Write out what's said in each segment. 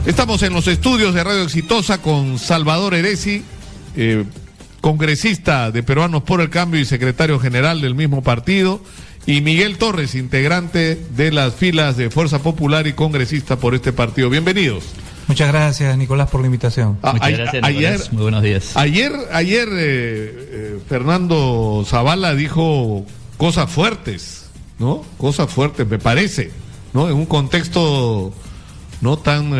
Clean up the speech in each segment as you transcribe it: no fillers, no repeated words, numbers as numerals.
Estamos en los estudios de Radio Exitosa con Salvador Heresi, congresista de Peruanos por el Cambio y secretario general del mismo partido, y Miguel Torres, integrante de las filas de Fuerza Popular y congresista por este partido. Bienvenidos. Muchas gracias, Nicolás, por la invitación. Muchas gracias, Nicolás. Muy buenos días. Ayer Fernando Zavala dijo cosas fuertes, ¿no? Cosas fuertes, me parece, ¿no? En un contexto no tan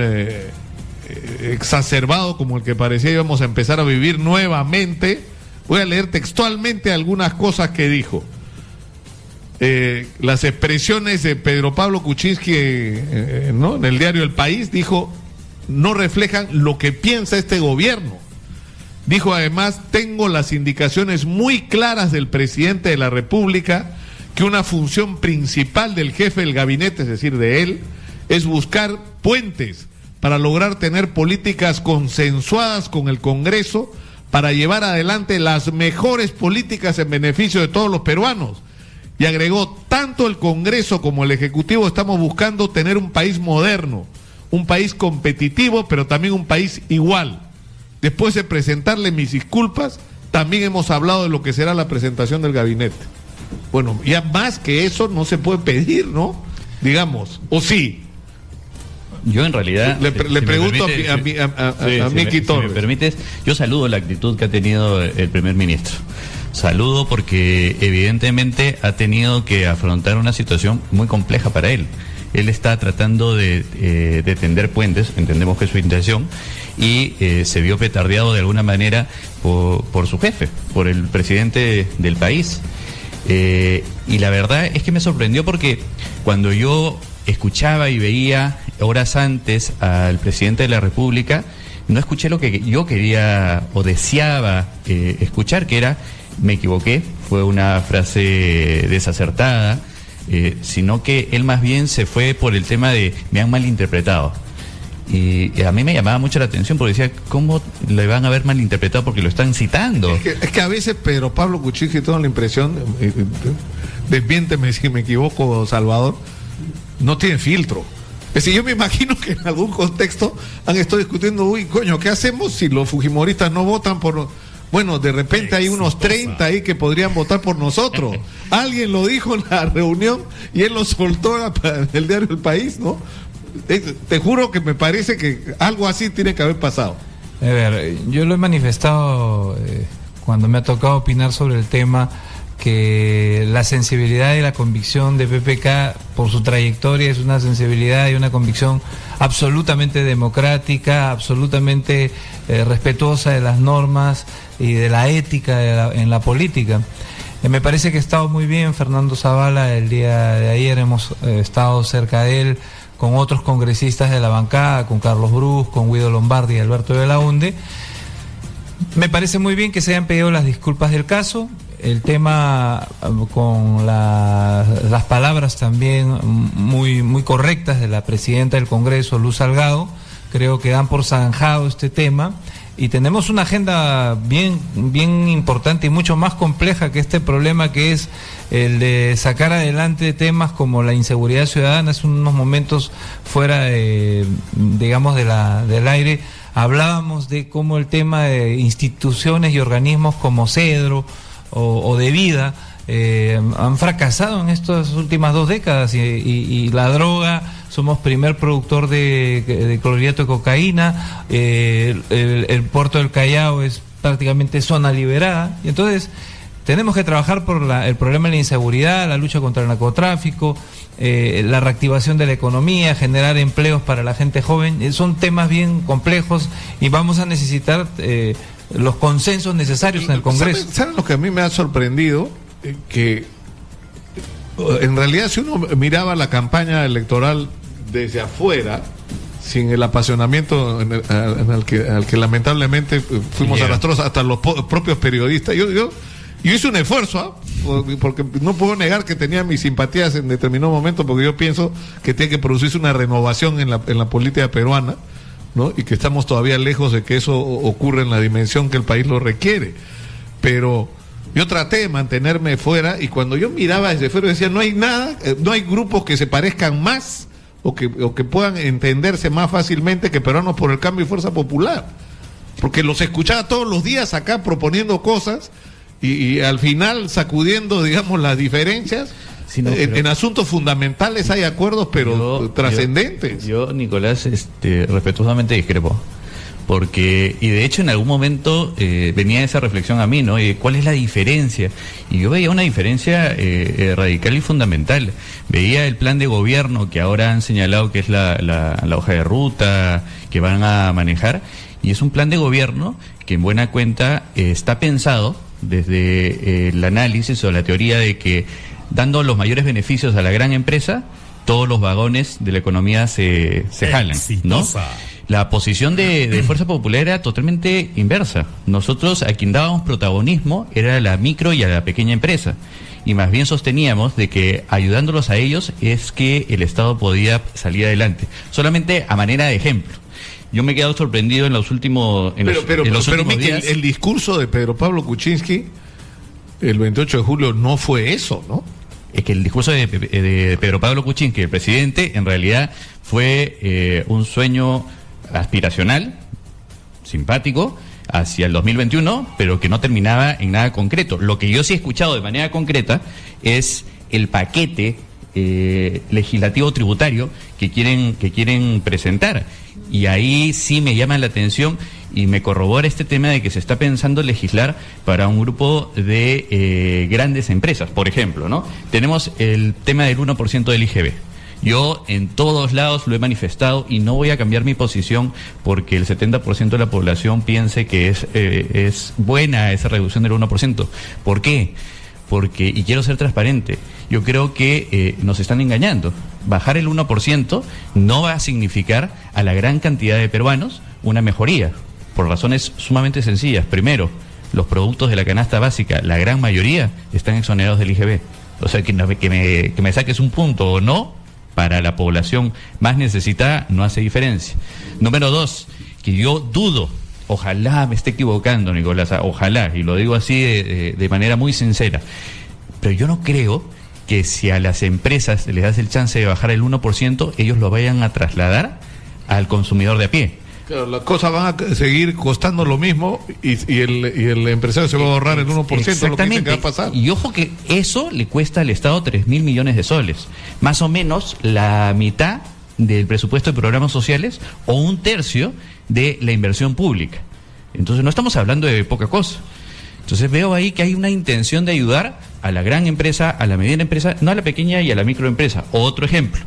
exacerbado como el que parecía íbamos a empezar a vivir nuevamente. Voy a leer textualmente algunas cosas que dijo. Las expresiones de Pedro Pablo Kuczynski, ¿no? En el diario El País, dijo: no reflejan lo que piensa este gobierno. Dijo además: tengo las indicaciones muy claras del presidente de la República que una función principal del jefe del gabinete, es decir, de él, es buscar puentes para lograr tener políticas consensuadas con el Congreso para llevar adelante las mejores políticas en beneficio de todos los peruanos. Y agregó: tanto el Congreso como el Ejecutivo estamos buscando tener un país moderno, un país competitivo, pero también un país igual. Después de presentarle mis disculpas, también hemos hablado de lo que será la presentación del gabinete. Bueno, ya más que eso no se puede pedir, ¿no? Digamos, ¿o sí? Yo en realidad le pregunto a Miki Torres. Si me permites, yo saludo la actitud que ha tenido el primer ministro. Saludo porque evidentemente ha tenido que afrontar una situación muy compleja para él. Él está tratando de tender puentes, entendemos que es su intención, y se vio petardeado de alguna manera por su jefe, por el presidente del país. Y la verdad es que me sorprendió porque cuando yo escuchaba y veía horas antes al presidente de la República, no escuché lo que yo quería o deseaba escuchar, que era: me equivoqué, fue una frase desacertada, sino que él más bien se fue por el tema de me han malinterpretado. Y a mí me llamaba mucho la atención porque decía, ¿cómo le van a haber malinterpretado? Porque lo están citando. Es que a veces Pedro Pablo Kuczynski, tengo la impresión, desmiénteme si me equivoco, Salvador, no tiene filtro. Es decir, yo me imagino que en algún contexto han estado discutiendo: uy, coño, ¿qué hacemos si los fujimoristas no votan por...? Bueno, de repente hay unos 30 ahí que podrían votar por nosotros. Alguien lo dijo en la reunión y él lo soltó en el diario El País, ¿no? Te juro que me parece que algo así tiene que haber pasado. A ver, yo lo he manifestado cuando me ha tocado opinar sobre el tema, que la sensibilidad y la convicción de PPK por su trayectoria es una sensibilidad y una convicción absolutamente democrática, absolutamente respetuosa de las normas y de la ética en la política. Me parece que ha estado muy bien Fernando Zavala. El día de ayer hemos estado cerca de él con otros congresistas de la bancada, con Carlos Brus, con Guido Lombardi y Alberto Belaunde. Me parece muy bien que se hayan pedido las disculpas del caso. El tema con las palabras también muy correctas de la presidenta del Congreso, Luz Salgado, creo que dan por zanjado este tema. Y tenemos una agenda bien importante y mucho más compleja que este problema, que es el de sacar adelante temas como la inseguridad ciudadana. Hace unos momentos fuera digamos del aire, hablábamos de cómo el tema de instituciones y organismos como CEDRO o de Vida han fracasado en estas últimas 2 décadas y la droga, somos primer productor de clorhidrato de cocaína, el puerto del Callao es prácticamente zona liberada, y entonces tenemos que trabajar por el problema de la inseguridad, la lucha contra el narcotráfico, la reactivación de la economía, generar empleos para la gente joven. Son temas bien complejos y vamos a necesitar los consensos necesarios en el Congreso. ¿Saben lo que a mí me ha sorprendido? Que en realidad, si uno miraba la campaña electoral desde afuera, sin el apasionamiento al que lamentablemente fuimos arrastrados hasta los propios periodistas, yo hice un esfuerzo, porque no puedo negar que tenía mis simpatías en determinado momento, porque yo pienso que tiene que producirse una renovación en la política peruana, ¿no? Y que estamos todavía lejos de que eso ocurra en la dimensión que el país lo requiere. Pero yo traté de mantenerme fuera, y cuando yo miraba desde fuera decía: no hay nada, no hay grupos que se parezcan más o que puedan entenderse más fácilmente que Peruanos por el Cambio y Fuerza Popular. Porque los escuchaba todos los días acá proponiendo cosas y al final sacudiendo, digamos, las diferencias. Sí, no, en asuntos fundamentales hay acuerdos, pero trascendentes. Yo, Nicolás, respetuosamente discrepo. Porque, y de hecho en algún momento venía esa reflexión a mí, ¿no? ¿Cuál es la diferencia? Y yo veía una diferencia radical y fundamental. Veía el plan de gobierno que ahora han señalado que es la hoja de ruta que van a manejar, y es un plan de gobierno que en buena cuenta está pensado desde el análisis o la teoría de que dando los mayores beneficios a la gran empresa, todos los vagones de la economía se jalan, ¿no? La posición de Fuerza Popular era totalmente inversa. Nosotros a quien dábamos protagonismo era a la micro y a la pequeña empresa. Y más bien sosteníamos de que ayudándolos a ellos es que el Estado podía salir adelante. Solamente a manera de ejemplo. Yo me he quedado sorprendido en los últimos días. El discurso de Pedro Pablo Kuczynski el 28 de julio no fue eso, ¿no? Es que el discurso de Pedro Pablo Kuczynski, el presidente, en realidad fue un sueño aspiracional, simpático, hacia el 2021, pero que no terminaba en nada concreto. Lo que yo sí he escuchado de manera concreta es el paquete legislativo tributario que quieren presentar. Y ahí sí me llama la atención y me corrobora este tema de que se está pensando legislar para un grupo de grandes empresas. Por ejemplo, ¿no? Tenemos el tema del 1% del IGB. Yo en todos lados lo he manifestado y no voy a cambiar mi posición porque el 70% de la población piense que es buena esa reducción del 1%. ¿Por qué? Porque, y quiero ser transparente, yo creo que nos están engañando. Bajar el 1% no va a significar a la gran cantidad de peruanos una mejoría, por razones sumamente sencillas. Primero, los productos de la canasta básica, la gran mayoría, están exonerados del IGB. O sea, que me saques un punto o no, para la población más necesitada no hace diferencia. Número 2, que yo dudo, ojalá me esté equivocando, Nicolás, ojalá, y lo digo así de manera muy sincera, pero yo no creo que si a las empresas les das el chance de bajar el 1%, ellos lo vayan a trasladar al consumidor de a pie. Claro, las cosas van a seguir costando lo mismo y el empresario se va a ahorrar el 1%, lo que dicen que va a pasar. Y ojo que eso le cuesta al Estado 3.000 millones de soles, más o menos la mitad del presupuesto de programas sociales o un tercio de la inversión pública. Entonces no estamos hablando de poca cosa. Entonces veo ahí que hay una intención de ayudar a la gran empresa, a la mediana empresa, no a la pequeña y a la microempresa. Otro ejemplo,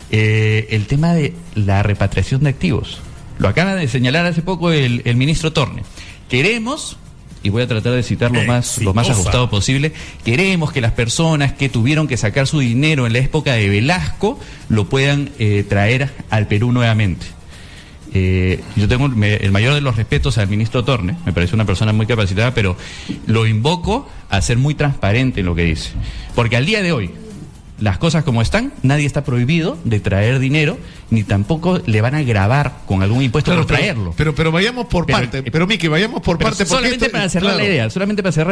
el tema de la repatriación de activos. Lo acaba de señalar hace poco el ministro Torne. Queremos, y voy a tratar de citar lo más ajustado posible, queremos que las personas que tuvieron que sacar su dinero en la época de Velasco lo puedan traer al Perú nuevamente. Yo tengo el mayor de los respetos al ministro Torne, me parece una persona muy capacitada, pero lo invoco a ser muy transparente en lo que dice. Porque al día de hoy, las cosas como están, nadie está prohibido de traer dinero, ni tampoco le van a grabar con algún impuesto por traerlo. Pero vayamos por parte, Miki, vayamos por parte. Solamente para cerrar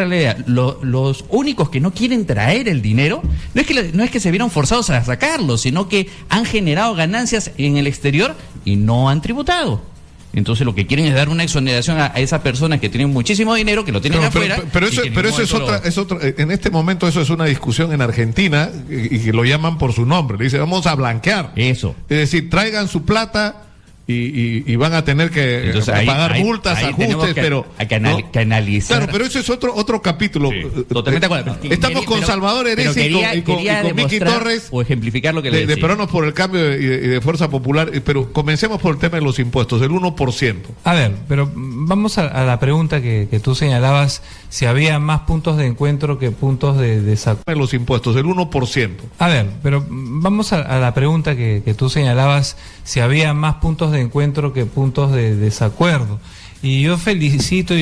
la idea, los únicos que no quieren traer el dinero, no es que se vieron forzados a sacarlo, sino que han generado ganancias en el exterior y no han tributado. Entonces lo que quieren es dar una exoneración a esas personas que tienen muchísimo dinero, que lo tienen afuera. Pero eso es otra, en este momento eso es una discusión en Argentina y que lo llaman por su nombre. Le dicen, vamos a blanquear. Eso. Es decir, traigan su plata y van a tener que entonces, pagar multas, ajustes, pero que analizar. Claro, pero eso es otro capítulo. Sí, totalmente de acuerdo. Estamos con Salvador Heresi y con Miki Torres o ejemplificar lo que le decía. De Peruanos por el Cambio y de Fuerza Popular, pero comencemos por el tema de los impuestos, del 1%. A ver, pero vamos a la pregunta que tú señalabas, si había más puntos de encuentro que puntos de desacuerdo. Los impuestos, del 1%. A ver, pero vamos a la pregunta que tú señalabas, si había más puntos de encuentro que puntos de desacuerdo. Y yo felicito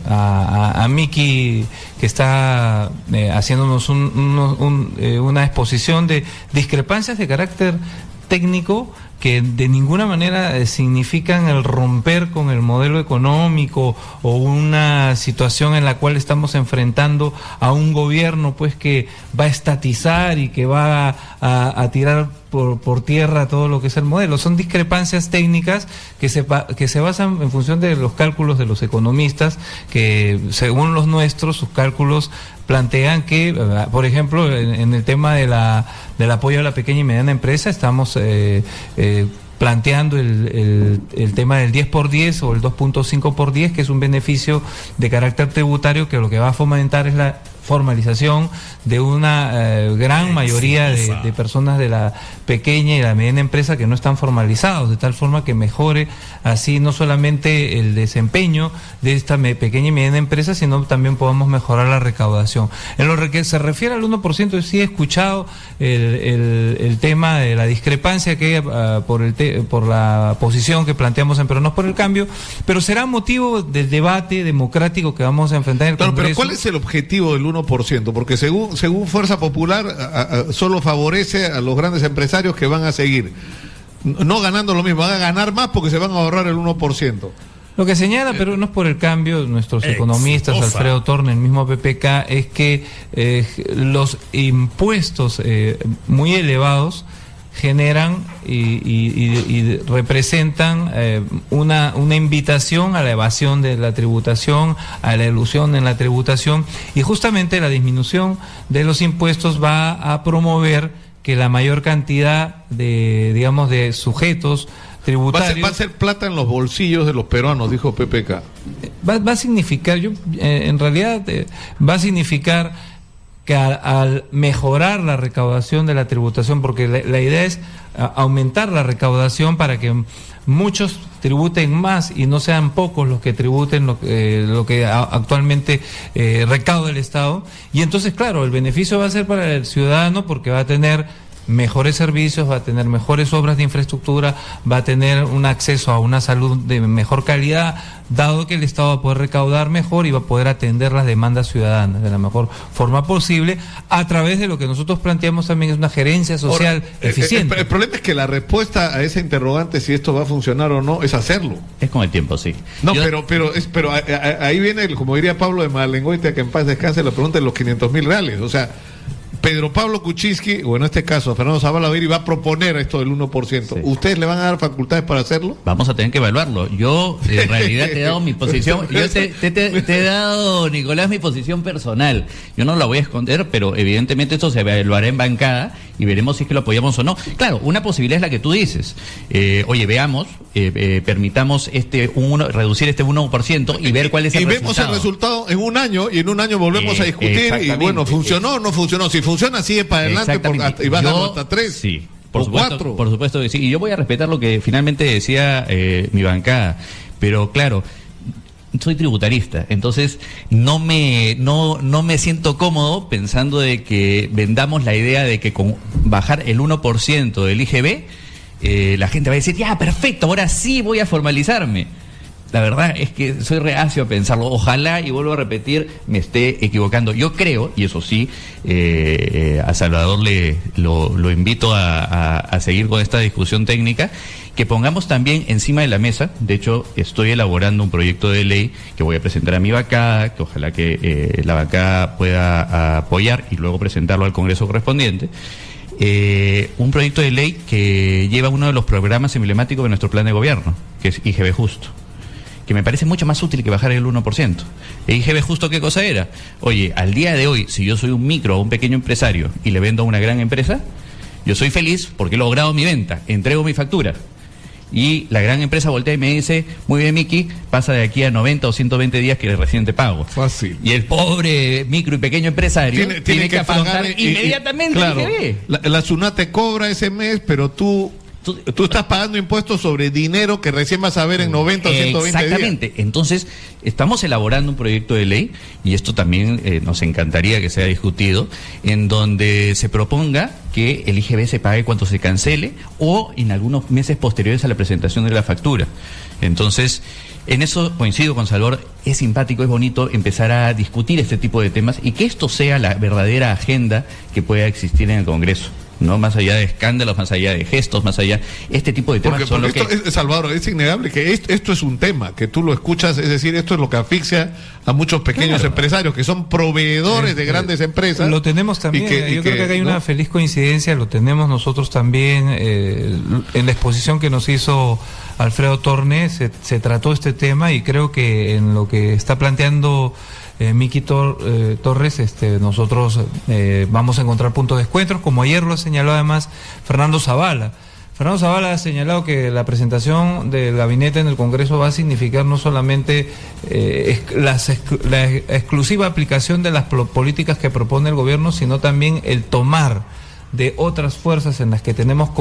a Miki, que está haciéndonos una exposición de discrepancias de carácter técnico que de ninguna manera significan el romper con el modelo económico o una situación en la cual estamos enfrentando a un gobierno pues que va a estatizar y que va a tirar por tierra todo lo que es el modelo. Son discrepancias técnicas que se basan en función de los cálculos de los economistas, que según los nuestros, sus cálculos plantean que, por ejemplo, en el tema del apoyo a la pequeña y mediana empresa, estamos planteando el tema del 10 por 10 o el 2.5 por 10, que es un beneficio de carácter tributario que lo que va a fomentar es la formalización de una gran mayoría de personas de la pequeña y la mediana empresa que no están formalizados, de tal forma que mejore así no solamente el desempeño de esta pequeña y mediana empresa, sino también podamos mejorar la recaudación. En lo que se refiere al 1%, yo sí he escuchado el tema de la discrepancia que hay por la posición que planteamos en Peronos por el Cambio, pero será motivo del debate democrático que vamos a enfrentar en el Congreso. Pero ¿cuál es el objetivo del 1%? Porque según Fuerza Popular solo favorece a los grandes empresarios que van a seguir no ganando lo mismo, van a ganar más porque se van a ahorrar el 1%. Lo que señala Peronos por el Cambio, nuestros economistas, Alfredo Torne, el mismo PPK, es que los impuestos muy elevados generan y representan una invitación a la evasión de la tributación, a la elusión en la tributación, y justamente la disminución de los impuestos va a promover que la mayor cantidad de sujetos tributarios va a ser plata en los bolsillos de los peruanos, dijo PPK. Va a significar, en realidad va a significar que al mejorar la recaudación de la tributación, porque la idea es aumentar la recaudación para que muchos tributen más y no sean pocos los que tributen lo que actualmente recauda el Estado. Y entonces, claro, el beneficio va a ser para el ciudadano porque va a tener mejores servicios, va a tener mejores obras de infraestructura, va a tener un acceso a una salud de mejor calidad, dado que el Estado va a poder recaudar mejor y va a poder atender las demandas ciudadanas de la mejor forma posible, a través de lo que nosotros planteamos también es una gerencia social eficiente. El problema es que la respuesta a ese interrogante, si esto va a funcionar o no, es hacerlo. Es con el tiempo, sí. No, pero ahí viene, como diría Pablo de Malengoitia, que en paz descanse, la pregunta de los 500.000 reales. O sea, Pedro Pablo Kuczynski, o en este caso Fernando Zavala Viri, va a proponer esto del 1%. Sí. ¿Ustedes le van a dar facultades para hacerlo? Vamos a tener que evaluarlo. Yo, en realidad, te he dado mi posición. Yo te he dado, Nicolás, mi posición personal. Yo no la voy a esconder, pero evidentemente esto se evaluará en bancada y veremos si es que lo apoyamos o no. Claro, una posibilidad es la que tú dices. Oye, veamos, permitamos reducir este 1% y ver cuál es el resultado. Y vemos el resultado en un año, y en un año volvemos a discutir, y bueno, ¿funcionó o no funcionó? Si funciona, sigue para adelante y va a dar hasta 3. Sí, por supuesto que sí. Y yo voy a respetar lo que finalmente decía mi bancada. Pero claro, soy tributarista, entonces no me siento cómodo pensando de que vendamos la idea de que con bajar el 1% del IGB, la gente va a decir, ya, perfecto, ahora sí voy a formalizarme. La verdad es que soy reacio a pensarlo. Ojalá, y vuelvo a repetir, me esté equivocando. Yo creo, y eso sí, a Salvador lo invito a seguir con esta discusión técnica, que pongamos también encima de la mesa. De hecho, estoy elaborando un proyecto de ley que voy a presentar a mi bancada, que ojalá que la bancada pueda apoyar y luego presentarlo al Congreso correspondiente. Un proyecto de ley que lleva uno de los programas emblemáticos de nuestro plan de gobierno, que es IGB Justo, que me parece mucho más útil que bajar el 1%. ¿El IGB Justo qué cosa era? Oye, al día de hoy, si yo soy un micro o un pequeño empresario y le vendo a una gran empresa, yo soy feliz porque he logrado mi venta, entrego mi factura. Y la gran empresa voltea y me dice, muy bien, Miki, pasa de aquí a 90 o 120 días que recién te pago. Fácil. Y el pobre micro y pequeño empresario tiene que afrontar inmediatamente claro, el IGB. La SUNAT te cobra ese mes, pero tú estás pagando impuestos sobre dinero que recién vas a ver en 90 o 120 días. Exactamente. Entonces, estamos elaborando un proyecto de ley, y esto también nos encantaría que sea discutido, en donde se proponga que el IGB se pague cuando se cancele o en algunos meses posteriores a la presentación de la factura. Entonces, en eso coincido con Salvador, es simpático, es bonito empezar a discutir este tipo de temas y que esto sea la verdadera agenda que pueda existir en el Congreso. ¿no? Más allá de escándalos, más allá de gestos, más allá, este tipo de temas son porque esto, Salvador, es innegable que esto es un tema, que tú lo escuchas, es decir, esto es lo que asfixia a muchos pequeños empresarios, que son proveedores de grandes empresas. Lo tenemos también, yo creo que acá hay una feliz coincidencia, lo tenemos nosotros también, en la exposición que nos hizo Alfredo Torne, se trató este tema, y creo que en lo que está planteando Miki Torres, nosotros vamos a encontrar puntos de encuentro, como ayer lo ha señalado además Fernando Zavala. Fernando Zavala ha señalado que la presentación del gabinete en el Congreso va a significar no solamente la exclusiva aplicación de las políticas que propone el gobierno, sino también el tomar de otras fuerzas en las que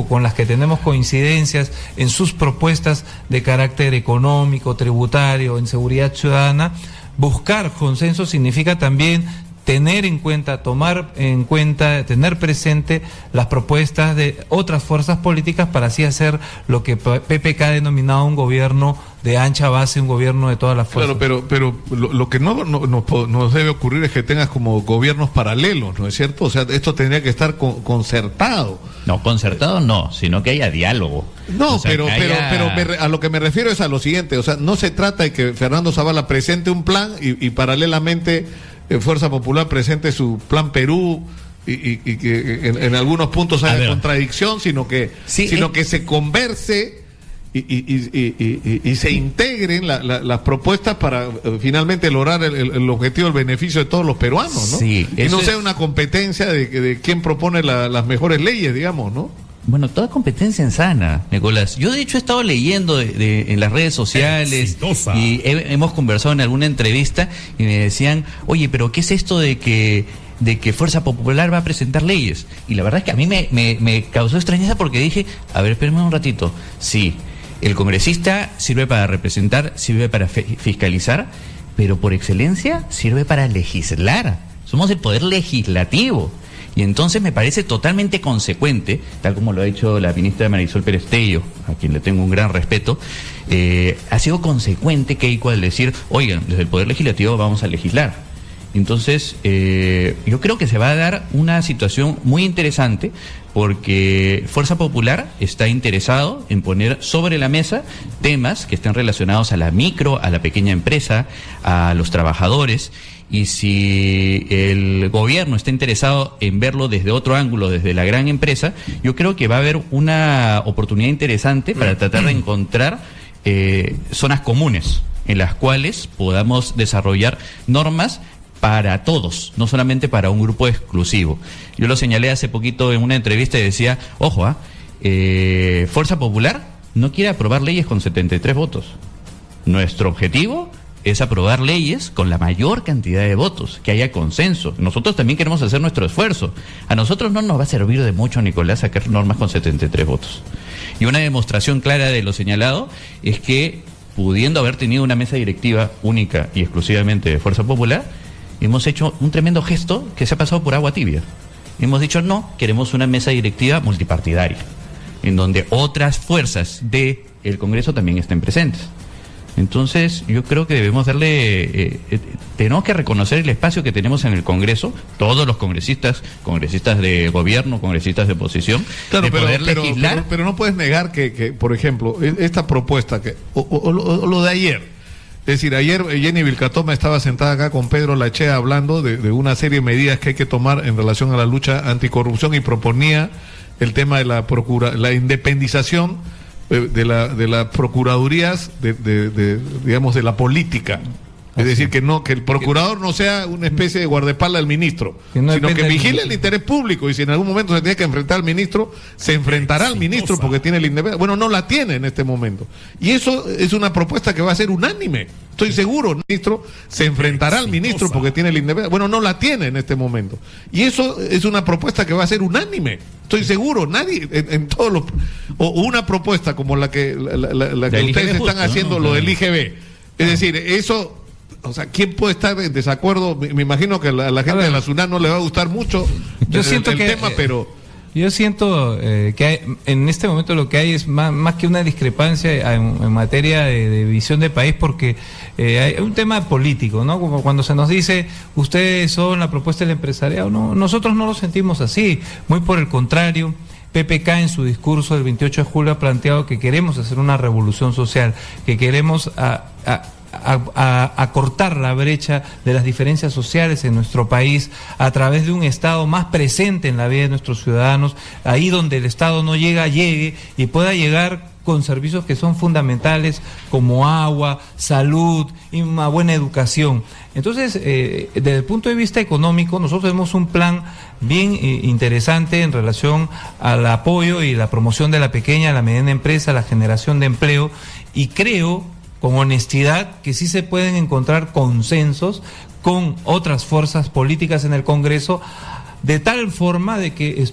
con las que tenemos coincidencias en sus propuestas de carácter económico, tributario, en seguridad ciudadana. Buscar consenso significa también tener en cuenta, tomar en cuenta, tener presente las propuestas de otras fuerzas políticas para así hacer lo que PPK ha denominado un gobierno de ancha base, un gobierno de todas las fuerzas. Claro, pero lo que no nos debe ocurrir es que tengas como gobiernos paralelos, ¿no es cierto? O sea, esto tendría que estar concertado. No, concertado no, sino que haya diálogo. No, o sea, pero a lo que me refiero es a lo siguiente, o sea, no se trata de que Fernando Zavala presente un plan y paralelamente Fuerza Popular presente su plan Perú y que en algunos puntos haya contradicción, sino que se converse y se integren las propuestas para finalmente lograr el objetivo, el beneficio de todos los peruanos, ¿no? Sí, y no sea una competencia de quién propone las mejores leyes, digamos, ¿no? Bueno, toda competencia en sana, Nicolás. Yo de hecho he estado leyendo en las redes sociales y hemos conversado en alguna entrevista y me decían, oye, pero ¿qué es esto de que Fuerza Popular va a presentar leyes? Y la verdad es que a mí me causó extrañeza porque dije, a ver, espérame un ratito. Sí, el congresista sirve para representar, sirve para fiscalizar, pero por excelencia sirve para legislar. Somos el poder legislativo. Y entonces me parece totalmente consecuente, tal como lo ha hecho la ministra Marisol Pérez Tello, a quien le tengo un gran respeto, ha sido consecuente Keiko al decir, oigan, desde el Poder Legislativo vamos a legislar. Entonces, yo creo que se va a dar una situación muy interesante porque Fuerza Popular está interesado en poner sobre la mesa temas que estén relacionados a la micro, a la pequeña empresa, a los trabajadores. Y si el gobierno está interesado en verlo desde otro ángulo, desde la gran empresa, yo creo que va a haber una oportunidad interesante para tratar de encontrar zonas comunes en las cuales podamos desarrollar normas para todos, no solamente para un grupo exclusivo. Yo lo señalé hace poquito en una entrevista y decía, ojo, Fuerza Popular no quiere aprobar leyes con 73 votos. Nuestro objetivo es aprobar leyes con la mayor cantidad de votos, que haya consenso. Nosotros también queremos hacer nuestro esfuerzo. A nosotros no nos va a servir de mucho, Nicolás, sacar normas con 73 votos. Y una demostración clara de lo señalado es que, pudiendo haber tenido una mesa directiva única y exclusivamente de Fuerza Popular, hemos hecho un tremendo gesto que se ha pasado por agua tibia. Hemos dicho, no, queremos una mesa directiva multipartidaria, en donde otras fuerzas del Congreso también estén presentes. Entonces, yo creo que debemos tenemos que reconocer el espacio que tenemos en el Congreso, todos los congresistas de gobierno, congresistas de oposición, claro, de poder legislar. Pero no puedes negar que, por ejemplo, esta propuesta, o lo de ayer, es decir, ayer Jenny Vilcatoma estaba sentada acá con Pedro Lachea hablando de una serie de medidas que hay que tomar en relación a la lucha anticorrupción y proponía el tema de la independización de las procuradurías digamos de la política, es decir, que el procurador no sea una especie de guardaespaldas del ministro, sino que vigile el interés público, y si en algún momento se tiene que enfrentar al ministro, se enfrentará al ministro porque tiene la independencia. Bueno, no la tiene en este momento, y eso es una propuesta que va a ser unánime, estoy seguro. El ministro se enfrentará al ministro porque tiene la independencia. Bueno, no la tiene en este momento, y eso es una propuesta que va a ser unánime, estoy seguro. Nadie en todos los, o una propuesta como la que ustedes están haciendo, lo del IGB, es decir, eso. O sea, ¿quién puede estar en desacuerdo? Me imagino que a la gente de la SUNAT no le va a gustar mucho yo siento el que tema, pero Yo siento que en este momento lo que hay es más que una discrepancia en materia de visión de país, porque hay un tema político, ¿no? Como cuando se nos dice, ustedes son la propuesta del empresariado, no, nosotros no lo sentimos así, muy por el contrario. PPK en su discurso del 28 de julio ha planteado que queremos hacer una revolución social, que queremos acortar la brecha de las diferencias sociales en nuestro país a través de un Estado más presente en la vida de nuestros ciudadanos, ahí donde el Estado no llega, llegue y pueda llegar con servicios que son fundamentales como agua, salud y una buena educación. Entonces, desde el punto de vista económico, nosotros tenemos un plan bien interesante en relación al apoyo y la promoción de la pequeña, la mediana empresa, la generación de empleo, y creo con honestidad que sí se pueden encontrar consensos con otras fuerzas políticas en el Congreso, de tal forma de que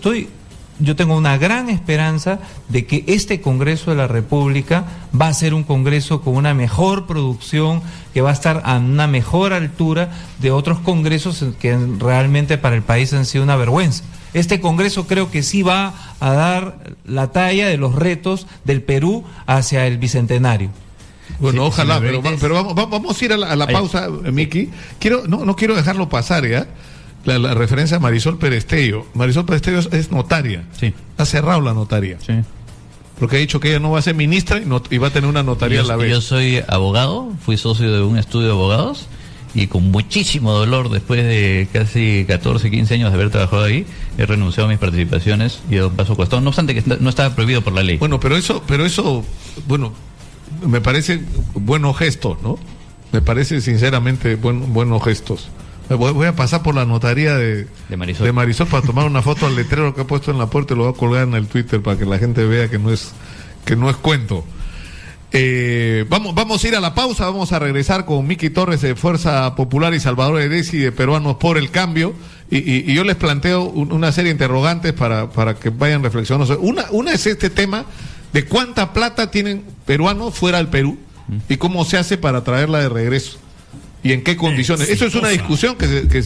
yo tengo una gran esperanza de que este Congreso de la República va a ser un Congreso con una mejor producción, que va a estar a una mejor altura de otros congresos que realmente para el país han sido una vergüenza. Este Congreso creo que sí va a dar la talla de los retos del Perú hacia el Bicentenario. Bueno, sí, ojalá, pero vamos a ir a la pausa, Miki. No quiero dejarlo pasar, ¿ya? La referencia a Marisol Perestello. Marisol Perestello es notaria. Sí. Ha cerrado la notaria. Sí. Porque ha dicho que ella no va a ser ministra y va a tener una notaría a la vez. Yo soy abogado, fui socio de un estudio de abogados y con muchísimo dolor, después de casi 14, 15 años de haber trabajado ahí, he renunciado a mis participaciones y he dado un paso costado, no obstante que no estaba prohibido por la ley. Bueno, pero eso, bueno, me parece buenos gestos, ¿no? Me parece sinceramente buenos gestos. Voy a pasar por la notaría de Marisol para tomar una foto al letrero que ha puesto en la puerta y lo voy a colgar en el Twitter para que la gente vea que no es cuento. Vamos a ir a la pausa, vamos a regresar con Miki Torres de Fuerza Popular y Salvador Eresi de Peruanos por el Cambio, y yo les planteo una serie de interrogantes para que vayan reflexionando. Una es este tema de cuánta plata tienen peruanos fuera del Perú y cómo se hace para traerla de regreso. ¿Y en qué condiciones? Eso es una discusión que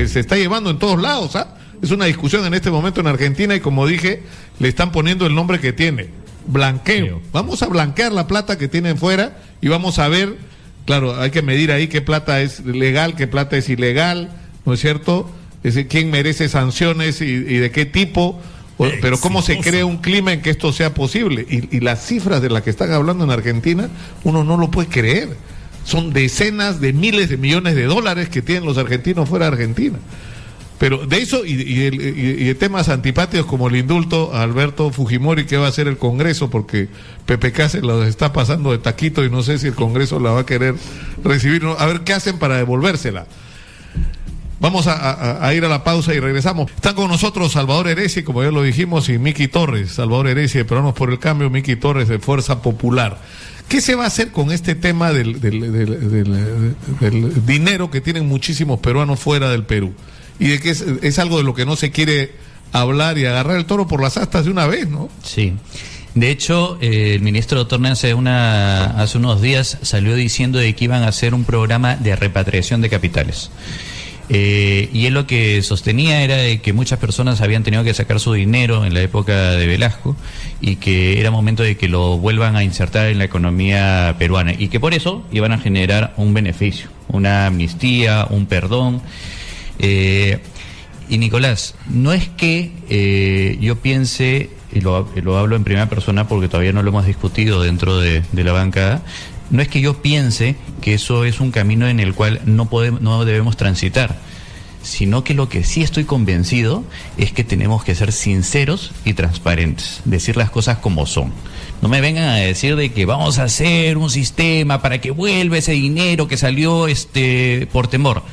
se está llevando en todos lados, ¿ah? Es una discusión en este momento en Argentina y, como dije, le están poniendo el nombre que tiene: blanqueo. Vamos a blanquear la plata que tienen fuera y vamos a ver, claro, hay que medir ahí qué plata es legal, qué plata es ilegal, ¿no es cierto? Es decir, quién merece sanciones y de qué tipo, pero cómo se crea un clima en que esto sea posible. Y las cifras de las que están hablando en Argentina, uno no lo puede creer. Son decenas de miles de millones de dólares que tienen los argentinos fuera de Argentina. Pero de eso y de temas antipáticos como el indulto a Alberto Fujimori, que va a hacer el Congreso, porque PPK se los está pasando de taquito y no sé si el Congreso la va a querer recibir, ¿no? A ver qué hacen para devolvérsela. Vamos a ir a la pausa y regresamos. Están con nosotros Salvador Eresi, como ya lo dijimos, y Miki Torres. Salvador Eresi de Peruanos por el Cambio, Miki Torres de Fuerza Popular. ¿Qué se va a hacer con este tema del dinero que tienen muchísimos peruanos fuera del Perú? Y de que es algo de lo que no se quiere hablar y agarrar el toro por las astas de una vez, ¿no? Sí. De hecho, el ministro Torne hace unos días salió diciendo de que iban a hacer un programa de repatriación de capitales. Y él lo que sostenía era de que muchas personas habían tenido que sacar su dinero en la época de Velasco y que era momento de que lo vuelvan a insertar en la economía peruana y que por eso iban a generar un beneficio, una amnistía, un perdón. Y Nicolás, no es que yo piense, y lo hablo en primera persona porque todavía no lo hemos discutido dentro de la bancada, no es que yo piense que eso es un camino en el cual no debemos transitar, sino que lo que sí estoy convencido es que tenemos que ser sinceros y transparentes, decir las cosas como son. No me vengan a decir de que vamos a hacer un sistema para que vuelva ese dinero que salió por temor.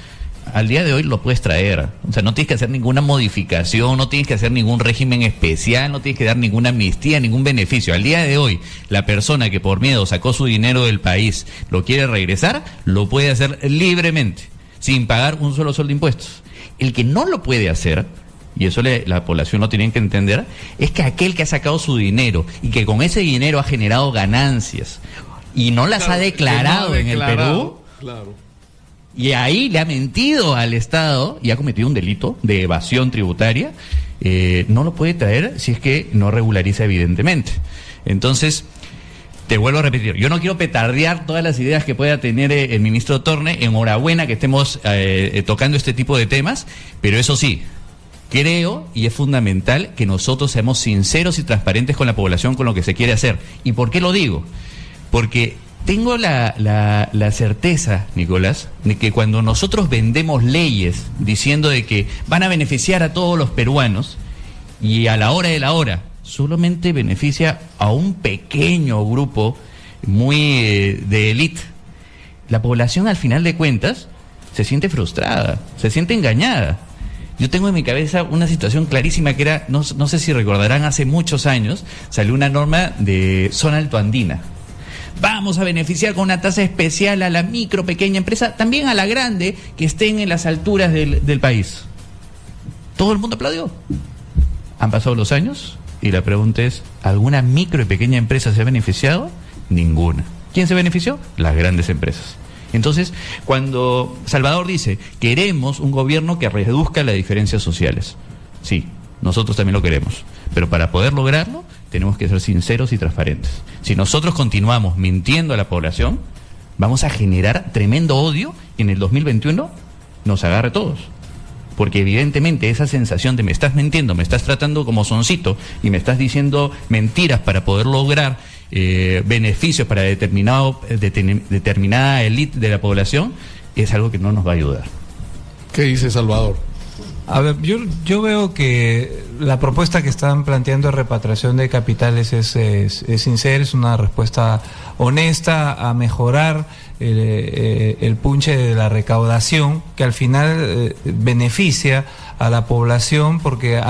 Al día de hoy lo puedes traer, o sea, no tienes que hacer ninguna modificación, no tienes que hacer ningún régimen especial, no tienes que dar ninguna amnistía, ningún beneficio. Al día de hoy, la persona que por miedo sacó su dinero del país, lo quiere regresar, lo puede hacer libremente, sin pagar un solo sol de impuestos. El que no lo puede hacer, y eso la población lo tiene que entender, es que aquel que ha sacado su dinero y que con ese dinero ha generado ganancias y no las ha declarado en el Perú, claro. Y ahí le ha mentido al Estado y ha cometido un delito de evasión tributaria, no lo puede traer si es que no regulariza evidentemente. Entonces, te vuelvo a repetir, yo no quiero petardear todas las ideas que pueda tener el ministro Torne. Enhorabuena que estemos tocando este tipo de temas, pero eso sí, creo y es fundamental que nosotros seamos sinceros y transparentes con la población, con lo que se quiere hacer. ¿Y por qué lo digo? Porque tengo la certeza, Nicolás, de que cuando nosotros vendemos leyes diciendo de que van a beneficiar a todos los peruanos, y a la hora de la hora solamente beneficia a un pequeño grupo muy de élite, la población al final de cuentas se siente frustrada, se siente engañada. Yo tengo en mi cabeza una situación clarísima que era, no sé si recordarán, hace muchos años salió una norma de zona altoandina. Vamos a beneficiar con una tasa especial a la micro, pequeña empresa, también a la grande, que estén en las alturas del país. Todo el mundo aplaudió. Han pasado los años y la pregunta es, ¿alguna micro y pequeña empresa se ha beneficiado? Ninguna. ¿Quién se benefició? Las grandes empresas. Entonces, cuando Salvador dice, queremos un gobierno que reduzca las diferencias sociales. Sí, nosotros también lo queremos. Pero para poder lograrlo, tenemos que ser sinceros y transparentes. Si nosotros continuamos mintiendo a la población, vamos a generar tremendo odio y en el 2021 nos agarre a todos. Porque evidentemente esa sensación de me estás mintiendo, me estás tratando como soncito y me estás diciendo mentiras para poder lograr beneficios para determinada élite de la población, es algo que no nos va a ayudar. ¿Qué dice Salvador? A ver, yo veo que la propuesta que están planteando de repatriación de capitales es sincera, es una respuesta honesta a mejorar el punche de la recaudación, que al final beneficia a la población, porque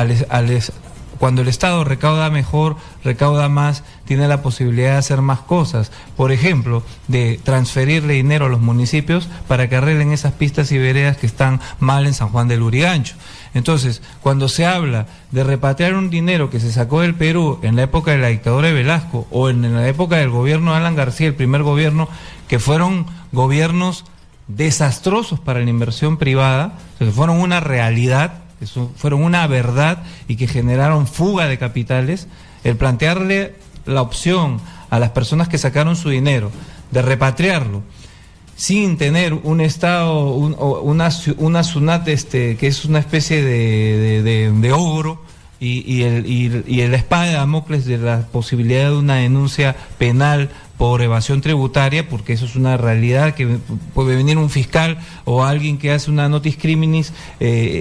cuando el Estado recauda mejor, recauda más, tiene la posibilidad de hacer más cosas. Por ejemplo, de transferirle dinero a los municipios para que arreglen esas pistas y veredas que están mal en San Juan del Lurigancho. Entonces, cuando se habla de repatriar un dinero que se sacó del Perú en la época de la dictadura de Velasco o en la época del gobierno de Alan García, el primer gobierno, que fueron gobiernos desastrosos para la inversión privada, o sea, que fueron una realidad, que fueron una verdad y que generaron fuga de capitales, el plantearle la opción a las personas que sacaron su dinero de repatriarlo sin tener un Estado, una SUNAT que es una especie de ogro y el espada de Damocles de la posibilidad de una denuncia penal por evasión tributaria, porque eso es una realidad, que puede venir un fiscal o alguien que hace una notis criminis,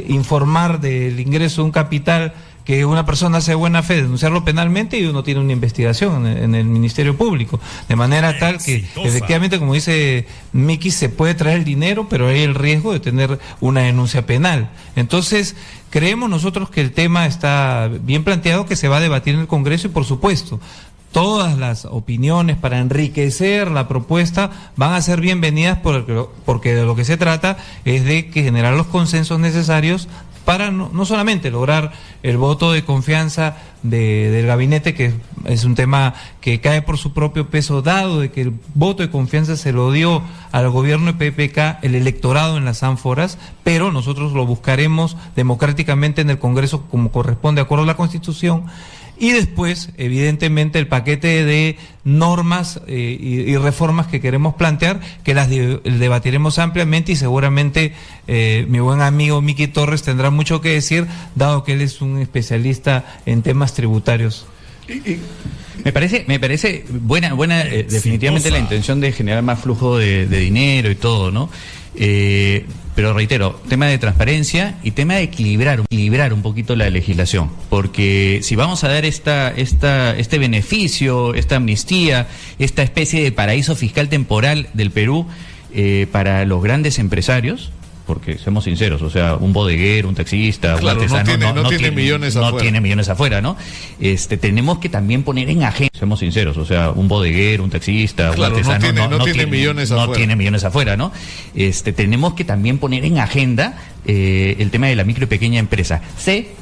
informar del ingreso de un capital que una persona hace buena fe, denunciarlo penalmente y uno tiene una investigación en el Ministerio Público, de manera tal que efectivamente, como dice Miki, se puede traer el dinero, pero hay el riesgo de tener una denuncia penal. Entonces, creemos nosotros que el tema está bien planteado, que se va a debatir en el Congreso y, por supuesto, todas las opiniones para enriquecer la propuesta van a ser bienvenidas, porque de lo que se trata es de generar los consensos necesarios para no solamente lograr el voto de confianza del gabinete, que es un tema que cae por su propio peso, dado de que el voto de confianza se lo dio al gobierno de PPK, el electorado en las ánforas, pero nosotros lo buscaremos democráticamente en el Congreso como corresponde, de acuerdo a la Constitución. Y después, evidentemente, el paquete de normas y reformas que queremos plantear, que las debatiremos ampliamente, y seguramente mi buen amigo Miki Torres tendrá mucho que decir, dado que él es un especialista en temas tributarios. Me parece buena definitivamente la intención de generar más flujo de dinero y todo, ¿no? Pero reitero, tema de transparencia y tema de equilibrar un poquito la legislación, porque si vamos a dar este beneficio, esta amnistía, esta especie de paraíso fiscal temporal del Perú para los grandes empresarios, porque seamos sinceros, o sea, un bodeguero, un taxista, claro, un artesano no tiene millones afuera. No tiene millones afuera, ¿no? Tenemos que también poner en agenda, seamos sinceros, o sea, un bodeguero, un taxista, claro, un artesano no tiene millones afuera. No tiene millones afuera, ¿no? Tenemos que también poner en agenda el tema de la micro y pequeña empresa.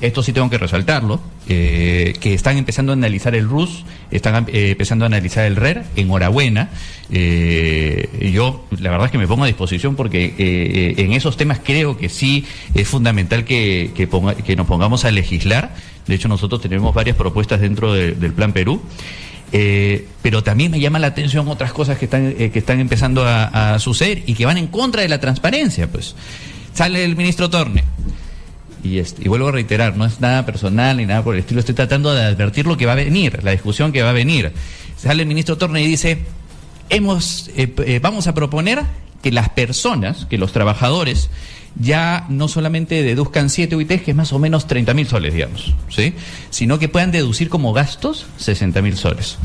Esto sí tengo que resaltarlo, que están empezando a analizar el RUS, están empezando a analizar el RER, enhorabuena. Yo la verdad es que me pongo a disposición porque en esos temas creo que sí es fundamental que nos pongamos a legislar. De hecho, nosotros tenemos varias propuestas dentro del Plan Perú. Pero también me llama la atención otras cosas que están empezando a suceder y que van en contra de la transparencia, pues. Sale el ministro Torne y vuelvo a reiterar, no es nada personal ni nada por el estilo, estoy tratando de advertir lo que va a venir, la discusión que va a venir. Sale el ministro Torne y dice, vamos a proponer que las personas, que los trabajadores ya no solamente deduzcan 7 UITs, que es más o menos 30.000 soles, digamos, ¿sí?, sino que puedan deducir como gastos 60.000 soles.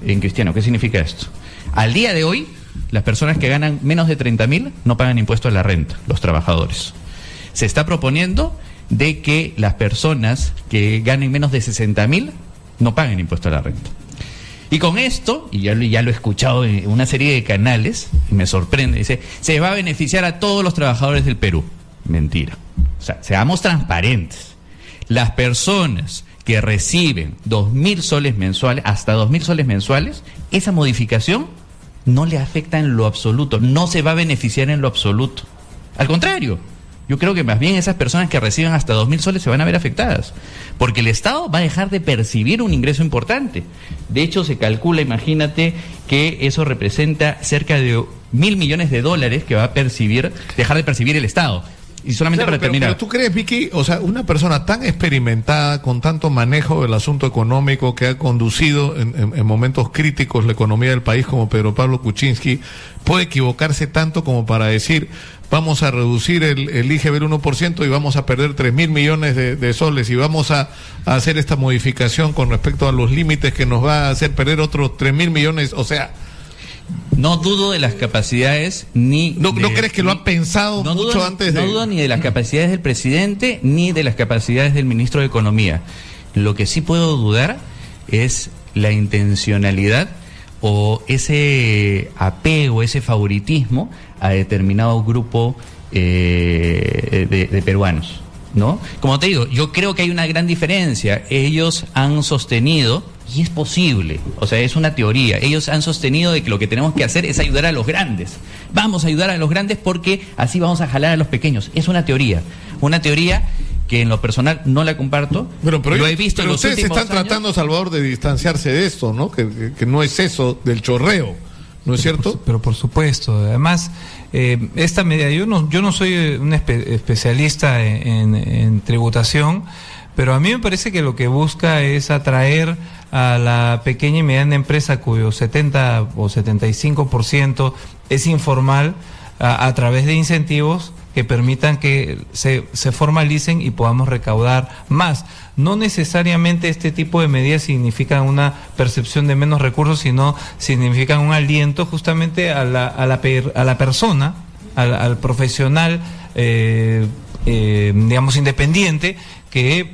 En cristiano, ¿qué significa esto? Al día de hoy, las personas que ganan menos de 30.000 no pagan impuesto a la renta, los trabajadores. Se está proponiendo de que las personas que ganen menos de 60.000 no paguen impuesto a la renta. Y con esto, y ya lo he escuchado en una serie de canales, y me sorprende, dice, se va a beneficiar a todos los trabajadores del Perú. Mentira. O sea, seamos transparentes. Las personas que reciben 2.000 soles mensuales, hasta 2.000 soles mensuales, esa modificación no le afecta en lo absoluto, no se va a beneficiar en lo absoluto. Al contrario, yo creo que más bien esas personas que reciben hasta 2.000 soles se van a ver afectadas, porque el Estado va a dejar de percibir un ingreso importante. De hecho, se calcula, imagínate, que eso representa cerca de 1.000 millones de dólares que va a dejar de percibir el Estado. Y solamente para terminar. Pero tú crees, Vicky, o sea, una persona tan experimentada, con tanto manejo del asunto económico, que ha conducido en momentos críticos la economía del país como Pedro Pablo Kuczynski, puede equivocarse tanto como para decir, vamos a reducir el IGB 1% y vamos a perder 3.000 millones de soles y vamos a hacer esta modificación con respecto a los límites que nos va a hacer perder otros 3.000 millones, o sea... No dudo de las capacidades ni... ¿No crees que lo ha pensado mucho antes de...? No dudo ni de las capacidades del presidente ni de las capacidades del ministro de Economía. Lo que sí puedo dudar es la intencionalidad o ese apego, ese favoritismo a determinado grupo de peruanos, ¿no? Como te digo, yo creo que hay una gran diferencia. Ellos han sostenido... Y es posible, o sea, es una teoría. Ellos han sostenido de que lo que tenemos que hacer es ayudar a los grandes. Vamos a ayudar a los grandes porque así vamos a jalar a los pequeños. Es una teoría que en lo personal no la comparto. Pero lo he visto en los ustedes últimos están años. tratando, Salvador, de distanciarse de esto, ¿no? Que no es eso del chorreo, ¿no es cierto? Pero por supuesto, además, esta medida, yo no soy un especialista en tributación, pero a mí me parece que lo que busca es atraer a la pequeña y mediana empresa cuyo 70 o 75% es informal a través de incentivos que permitan que se formalicen y podamos recaudar más. No necesariamente este tipo de medidas significan una percepción de menos recursos, sino significan un aliento justamente a la persona, al profesional, digamos, independiente, que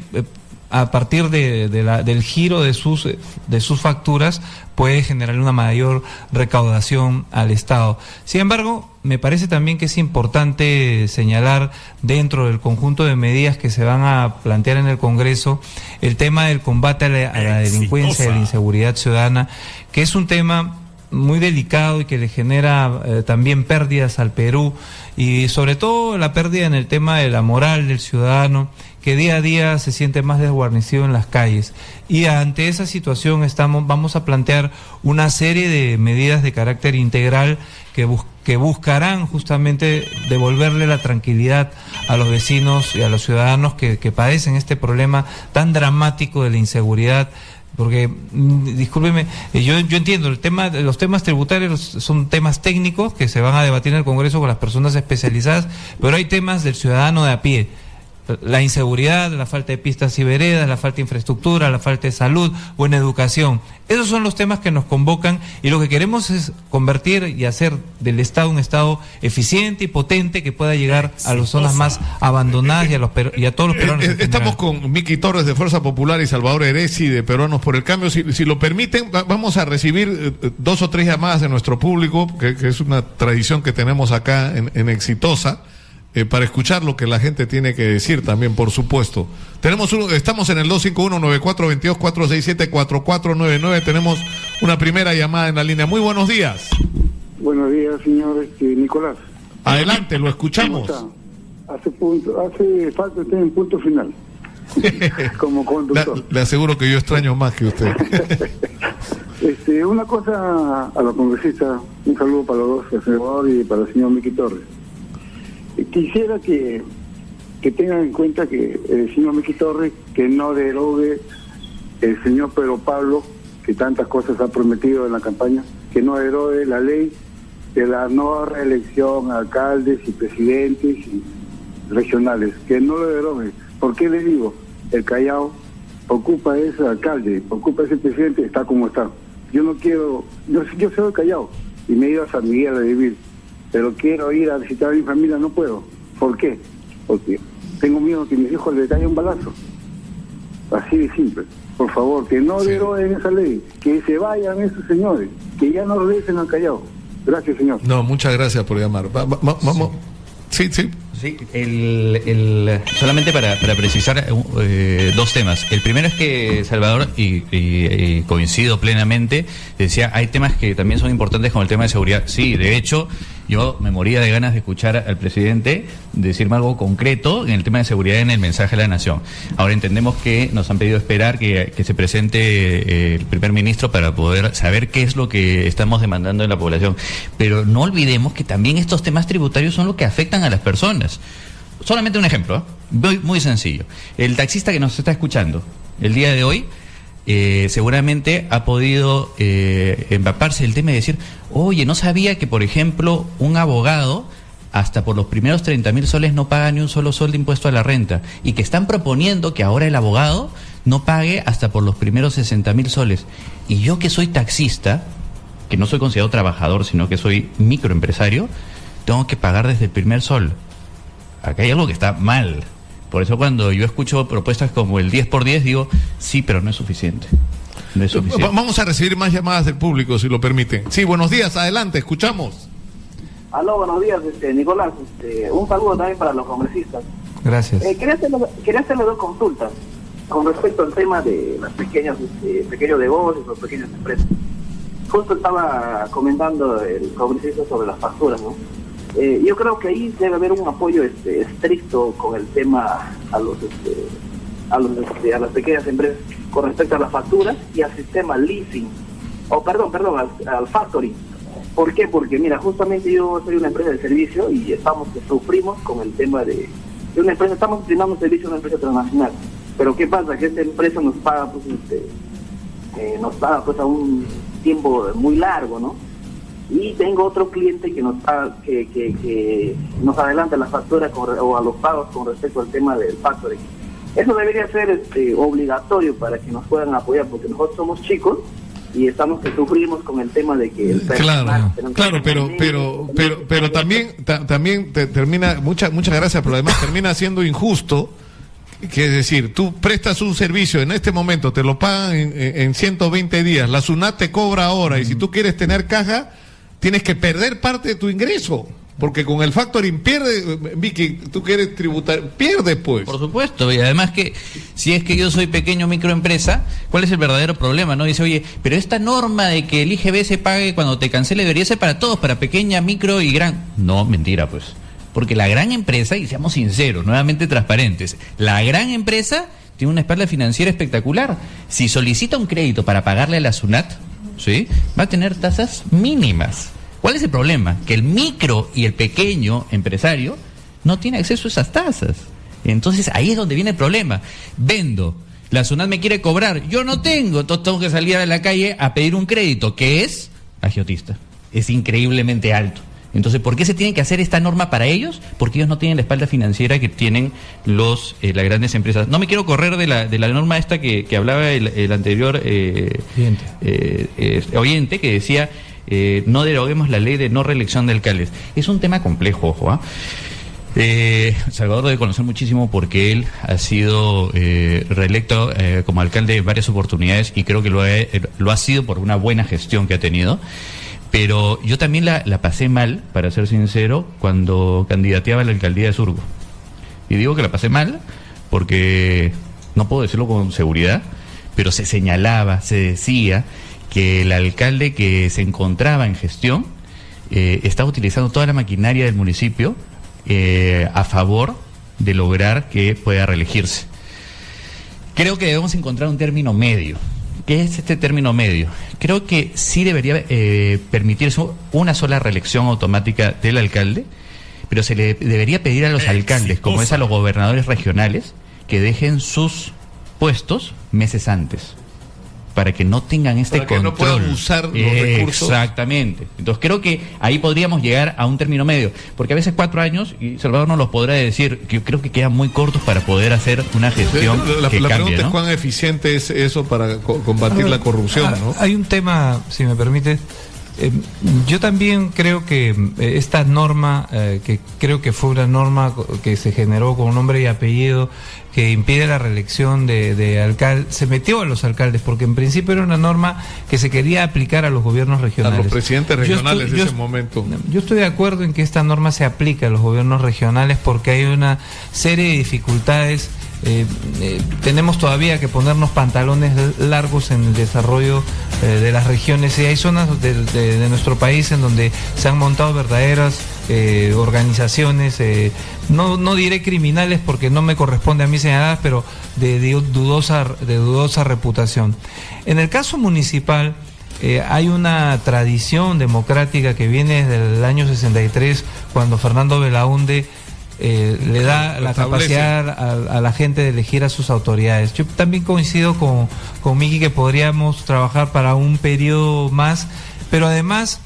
a partir del giro de sus facturas puede generar una mayor recaudación al Estado. Sin embargo, me parece también que es importante señalar, dentro del conjunto de medidas que se van a plantear en el Congreso, el tema del combate a la delincuencia y a la inseguridad ciudadana, que es un tema muy delicado y que le genera también pérdidas al Perú, y sobre todo la pérdida en el tema de la moral del ciudadano, que día a día se siente más desguarnecido en las calles. Y ante esa situación vamos a plantear una serie de medidas de carácter integral que buscarán justamente devolverle la tranquilidad a los vecinos y a los ciudadanos que padecen este problema tan dramático de la inseguridad. Porque, discúlpeme, yo entiendo, los temas tributarios son temas técnicos que se van a debatir en el Congreso con las personas especializadas, pero hay temas del ciudadano de a pie. La inseguridad, la falta de pistas y veredas, la falta de infraestructura, la falta de salud, buena educación. Esos son los temas que nos convocan, y lo que queremos es convertir y hacer del Estado un Estado eficiente y potente que pueda llegar a las zonas más abandonadas y a todos los peruanos. Estamos con Miki Torres de Fuerza Popular y Salvador Heresi de Peruanos por el Cambio. Si lo permiten, vamos a recibir 2 o 3 llamadas de nuestro público, que es una tradición que tenemos acá en Exitosa. para escuchar lo que la gente tiene que decir también, por supuesto. Estamos en el 251-9422-467-4499. Tenemos una primera llamada en la línea. Muy buenos días. Buenos días, señor Nicolás. Adelante, lo escuchamos. Hace falta usted en punto final. Como conductor. Le aseguro que yo extraño más que usted. Una cosa a los congresistas, un saludo para los dos, el senador y para el señor Miki Torres. Quisiera que tengan en cuenta que el señor Miki Torres, que no derogue el señor Pedro Pablo, que tantas cosas ha prometido en la campaña, que no derogue la ley de la no reelección a alcaldes y presidentes y regionales, que no lo derogue. ¿Por qué le digo? El Callao ocupa ese alcalde, ocupa ese presidente, está como está. Yo no quiero, yo soy del Callao y me he ido a San Miguel a vivir, pero quiero ir a visitar a mi familia, no puedo. ¿Por qué? Porque tengo miedo que mis hijos le caigan un balazo. Así de simple. Por favor, que no deroguen esa ley, que se vayan esos señores, que ya no regresen al Callao. Gracias, señor. No, muchas gracias por llamar. Vamos. Sí. Sí, solamente para precisar dos temas. El primero es que Salvador, y coincido plenamente, decía, hay temas que también son importantes como el tema de seguridad. Sí, de hecho, yo me moría de ganas de escuchar al presidente decirme algo concreto en el tema de seguridad en el mensaje a la nación. Ahora entendemos que nos han pedido esperar que se presente el primer ministro para poder saber qué es lo que estamos demandando en la población. Pero no olvidemos que también estos temas tributarios son lo que afectan a las personas. Solamente un ejemplo, muy sencillo. El taxista que nos está escuchando el día de hoy seguramente ha podido empaparse el tema y decir, oye, no sabía que, por ejemplo, un abogado hasta por los primeros 30.000 soles no paga ni un solo sol de impuesto a la renta, y que están proponiendo que ahora el abogado no pague hasta por los primeros 60.000 soles. Y yo, que soy taxista, que no soy considerado trabajador, sino que soy microempresario, tengo que pagar desde el primer sol. Acá hay algo que está mal. Por eso cuando yo escucho propuestas como el 10 por 10, digo, sí, pero no es suficiente. No es suficiente. Vamos a recibir más llamadas del público, si lo permiten. Sí, buenos días, adelante, escuchamos. Aló, buenos días, Nicolás. Un saludo también para los congresistas. Gracias. Quería hacerle dos consultas con respecto al tema de las pequeños negocios o pequeñas empresas. Justo estaba comentando el congresista sobre las facturas, ¿no? Yo creo que ahí debe haber un apoyo estricto con el tema a las pequeñas empresas con respecto a las facturas y al sistema leasing, al factoring. ¿Por qué? Porque mira, justamente yo soy una empresa de servicio y sufrimos con el tema de una empresa, estamos brindando un servicio a una empresa transnacional. Pero ¿qué pasa? Que esta empresa nos paga a un tiempo muy largo, ¿no? Y tengo otro cliente que nos nos adelanta las facturas o a los pagos con respecto al tema del factoring. Eso debería ser obligatorio para que nos puedan apoyar, porque nosotros somos chicos y sufrimos con el tema de que pero también termina, muchas gracias, pero además termina siendo injusto, que es decir, tú prestas un servicio en este momento, te lo pagan en 120 días, la SUNAT te cobra ahora, y si tú quieres tener caja tienes que perder parte de tu ingreso, porque con el factoring pierde, Vicky, tú quieres tributar, pierde pues. Por supuesto, y además que si es que yo soy pequeño microempresa, ¿cuál es el verdadero problema? No dice, oye, pero esta norma de que el IGB se pague cuando te cancele debería ser para todos, para pequeña, micro y gran. No, mentira pues, porque la gran empresa, y seamos sinceros, nuevamente transparentes, la gran empresa tiene una espalda financiera espectacular. Si solicita un crédito para pagarle a la SUNAT, ¿sí?, va a tener tasas mínimas. ¿Cuál es el problema? Que el micro y el pequeño empresario no tiene acceso a esas tasas. Entonces ahí es donde viene el problema. Vendo, la SUNAT me quiere cobrar, yo no tengo, entonces tengo que salir a la calle a pedir un crédito que es agiotista, es increíblemente alto. Entonces, ¿por qué se tiene que hacer esta norma para ellos? Porque ellos no tienen la espalda financiera que tienen las grandes empresas. No me quiero correr de la norma esta que hablaba el anterior oyente, que decía, no deroguemos la ley de no reelección de alcaldes. Es un tema complejo, ojo, Salvador debe conocer muchísimo porque él ha sido reelecto como alcalde en varias oportunidades, y creo que lo ha sido por una buena gestión que ha tenido. Pero yo también la pasé mal, para ser sincero, cuando candidateaba a la alcaldía de Surco. Y digo que la pasé mal porque, no puedo decirlo con seguridad, pero se señalaba, se decía que el alcalde que se encontraba en gestión estaba utilizando toda la maquinaria del municipio a favor de lograr que pueda reelegirse. Creo que debemos encontrar un término medio. ¿Qué es este término medio? Creo que sí debería permitirse una sola reelección automática del alcalde, pero se le debería pedir a los alcaldes, como es a los gobernadores regionales, que dejen sus puestos meses antes, para que no tengan este para que control. no puedan usar los recursos. Exactamente. Entonces creo que ahí podríamos llegar a un término medio, porque a veces 4 años, y Salvador nos los podrá decir, que yo creo que quedan muy cortos para poder hacer una gestión la que cambie, pregunta ¿no? es cuán eficiente es eso para combatir la corrupción, ¿no? Hay un tema, si me permite. Yo también creo que esta norma, que creo que fue una norma que se generó con nombre y apellido, que impide la reelección de alcalde, se metió a los alcaldes, porque en principio era una norma que se quería aplicar a los gobiernos regionales. A los presidentes regionales de ese momento. Yo estoy de acuerdo en que esta norma se aplique a los gobiernos regionales porque hay una serie de dificultades. Tenemos todavía que ponernos pantalones largos en el desarrollo de las regiones, y hay zonas de nuestro país en donde se han montado verdaderas organizaciones, no diré criminales porque no me corresponde a mí señalar, pero de dudosa reputación. En el caso municipal, hay una tradición democrática que viene desde el año 63, cuando Fernando Belaúnde le da la capacidad a la gente de elegir a sus autoridades. Yo también coincido con Miki que podríamos trabajar para un periodo más, pero además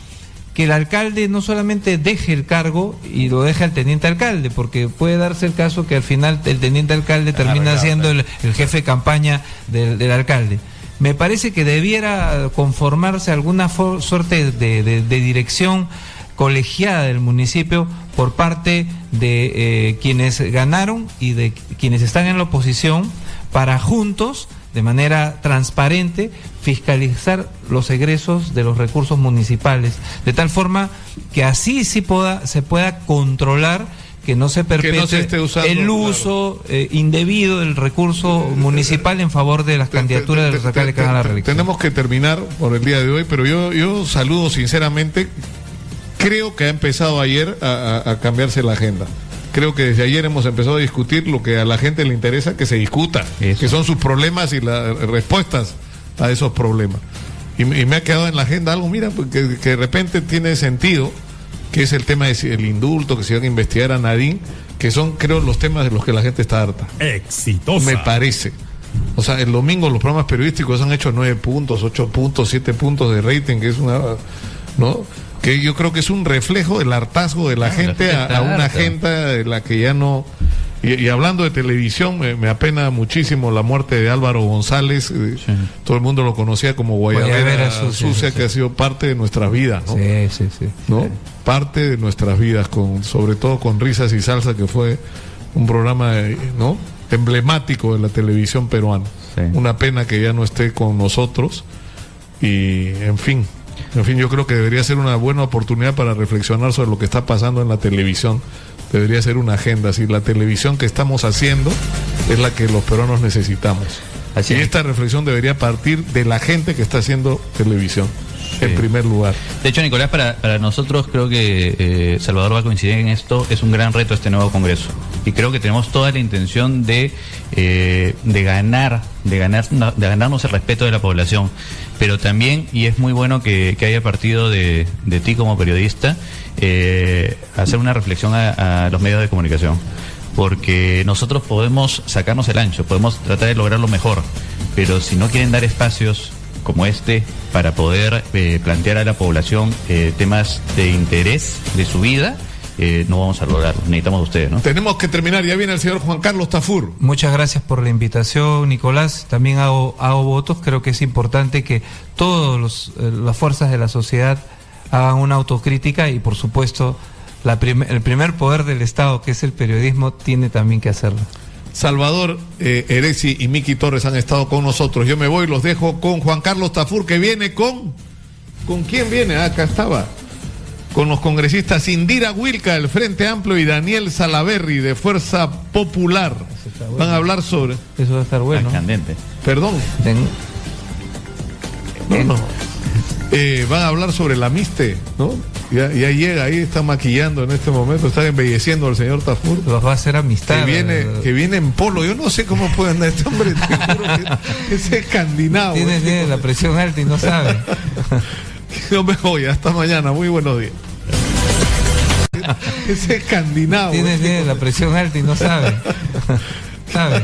que el alcalde no solamente deje el cargo y lo deje al teniente alcalde, porque puede darse el caso que al final el teniente alcalde termina siendo el jefe de campaña del alcalde. Me parece que debiera conformarse alguna suerte de dirección colegiada del municipio por parte de quienes ganaron y de quienes están en la oposición, para juntos, de manera transparente, fiscalizar los egresos de los recursos municipales, de tal forma que así sí se pueda controlar que no se perpetúe el uso indebido del recurso municipal en favor de las candidaturas de los alcaldes que hagan la reelección. Tenemos que terminar por el día de hoy, pero yo saludo sinceramente. Creo que ha empezado ayer a cambiarse la agenda. Creo que desde ayer hemos empezado a discutir lo que a la gente le interesa que se discuta, que son sus problemas y las respuestas a esos problemas. Y me ha quedado en la agenda algo, mira, que de repente tiene sentido, que es el tema del indulto, que se van a investigar a Nadine, que son, creo, los temas de los que la gente está harta. Exitosa. Me parece. O sea, el domingo los programas periodísticos han hecho 9 puntos, 8 puntos, 7 puntos de rating, que es una... ¿no? Que yo creo que es un reflejo del hartazgo de la gente a una agenda de la que ya no... Y hablando de televisión, me apena muchísimo la muerte de Álvaro González. Sí. Todo el mundo lo conocía como Guayabera Sucia, que ha sido parte de nuestras vidas, ¿no? Sí. ¿no? Sí. Parte de nuestras vidas, sobre todo con Risas y Salsa, que fue un programa, ¿no?, emblemático de la televisión peruana. Sí. Una pena que ya no esté con nosotros. Y, en fin, yo creo que debería ser una buena oportunidad para reflexionar sobre lo que está pasando en la televisión. Debería ser una agenda. Si la televisión que estamos haciendo es la que los peruanos necesitamos. Así y esta reflexión debería partir de la gente que está haciendo televisión, sí, en primer lugar. De hecho, Nicolás, para nosotros creo que Salvador va a coincidir en esto. Es un gran reto este nuevo Congreso. Y creo que tenemos toda la intención de ganarnos el respeto de la población. Pero también, y es muy bueno que haya partido de ti como periodista, hacer una reflexión a los medios de comunicación. Porque nosotros podemos sacarnos el ancho, podemos tratar de lograr lo mejor, pero si no quieren dar espacios como este para poder plantear a la población temas de interés de su vida, no vamos a lograrlo. Necesitamos de ustedes, ¿no? Tenemos que terminar. Ya viene el señor Juan Carlos Tafur. Muchas gracias por la invitación, Nicolás. También hago votos. Creo que es importante que todas las fuerzas de la sociedad hagan una autocrítica y, por supuesto, el primer poder del Estado, que es el periodismo, tiene también que hacerlo. Salvador Eresi y Miki Torres han estado con nosotros. Yo me voy, los dejo con Juan Carlos Tafur, que viene con ¿Con quién viene? Acá estaba. Con los congresistas Indira Wilca del Frente Amplio y Daniel Salaverry de Fuerza Popular. Bueno. Van a hablar sobre... Eso va a estar bueno. Candente. Perdón. No. Van a hablar sobre la Miste, ¿no? Ya llega ahí, está maquillando en este momento, está embelleciendo al señor Tafur. Los va a hacer amistad. Que viene en polo. Yo no sé cómo puede andar este hombre, te juro que es escandinavo. Tiene la presión alta y no sabe. No me voy, hasta mañana, muy buenos días. Es escandinavo. Tiene la presión alta y no sabe. Sabe.